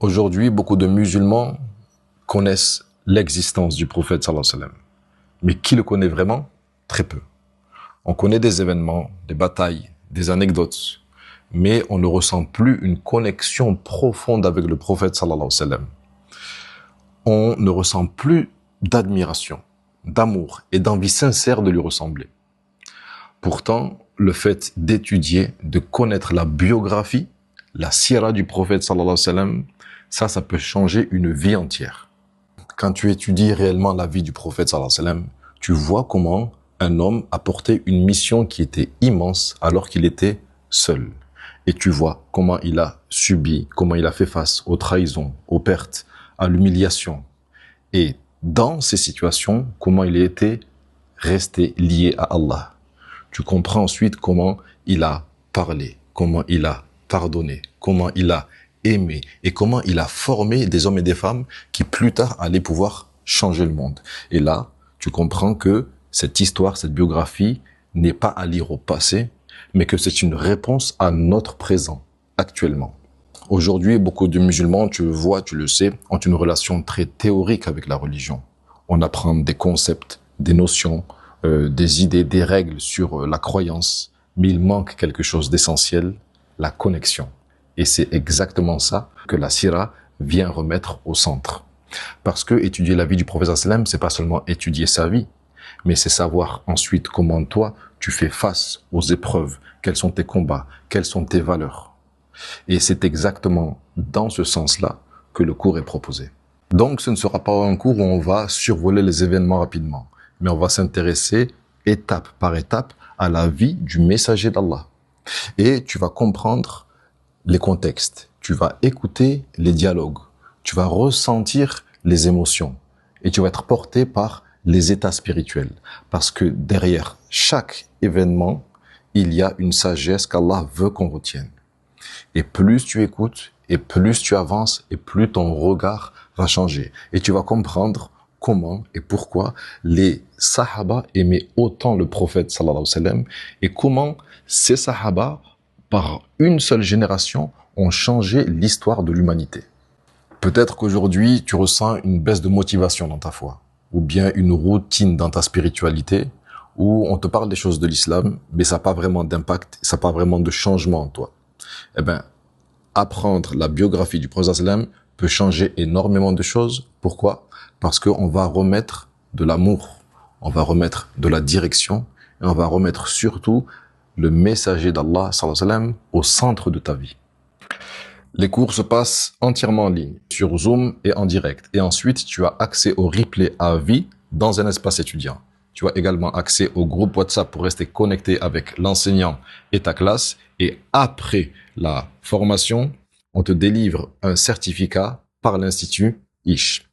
Aujourd'hui, beaucoup de musulmans connaissent l'existence du prophète sallallahu alayhi wa sallam. Mais qui le connaît vraiment? Très peu. On connaît des événements, des batailles, des anecdotes, mais on ne ressent plus une connexion profonde avec le prophète sallallahu alayhi wa sallam. On ne ressent plus d'admiration, d'amour et d'envie sincère de lui ressembler. Pourtant, le fait d'étudier, de connaître la biographie, la sira du prophète sallallahu alayhi wa sallam, ça peut changer une vie entière. Quand tu étudies réellement la vie du prophète sallallahu alayhi wa sallam, tu vois comment un homme a porté une mission qui était immense alors qu'il était seul. Et tu vois comment il a subi, comment il a fait face aux trahisons, aux pertes, à l'humiliation. Et dans ces situations, comment il était resté lié à Allah. Tu comprends ensuite comment il a parlé, comment il a pardonné, comment il a aimé et comment il a formé des hommes et des femmes qui plus tard allaient pouvoir changer le monde. Et là, tu comprends que cette histoire, cette biographie n'est pas à lire au passé, mais que c'est une réponse à notre présent, actuellement. Aujourd'hui, beaucoup de musulmans, tu le vois, tu le sais, ont une relation très théorique avec la religion. On apprend des concepts, des notions, des idées, des règles sur la croyance, mais il manque quelque chose d'essentiel, la connexion. Et c'est exactement ça que la sira vient remettre au centre. Parce que étudier la vie du prophète sallallahu alayhi wa sallam, c'est pas seulement étudier sa vie, mais c'est savoir ensuite comment toi, tu fais face aux épreuves, quels sont tes combats, quelles sont tes valeurs. Et c'est exactement dans ce sens-là que le cours est proposé. Donc ce ne sera pas un cours où on va survoler les événements rapidement, mais on va s'intéresser étape par étape à la vie du messager d'Allah. Et tu vas comprendre les contextes, tu vas écouter les dialogues, tu vas ressentir les émotions et tu vas être porté par les états spirituels. Parce que derrière chaque événement, il y a une sagesse qu'Allah veut qu'on retienne. Et plus tu écoutes, et plus tu avances, et plus ton regard va changer. Et tu vas comprendre comment et pourquoi les sahaba aimaient autant le prophète sallallahu alayhi wa sallam, et comment ces sahaba, par une seule génération, ont changé l'histoire de l'humanité. Peut-être qu'aujourd'hui, tu ressens une baisse de motivation dans ta foi, ou bien une routine dans ta spiritualité, où on te parle des choses de l'islam, mais ça n'a pas vraiment d'impact, ça n'a pas vraiment de changement en toi. Eh ben, apprendre la biographie du prophète sallam peut changer énormément de choses. Pourquoi? Parce qu'on va remettre de l'amour, on va remettre de la direction, et on va remettre surtout le messager d'Allah sallallahu alayhi wa sallam au centre de ta vie. Les cours se passent entièrement en ligne, sur Zoom et en direct. Et ensuite, tu as accès au replay à vie dans un espace étudiant. Tu as également accès au groupe WhatsApp pour rester connecté avec l'enseignant et ta classe. Et après la formation, on te délivre un certificat par l'Institut ISH.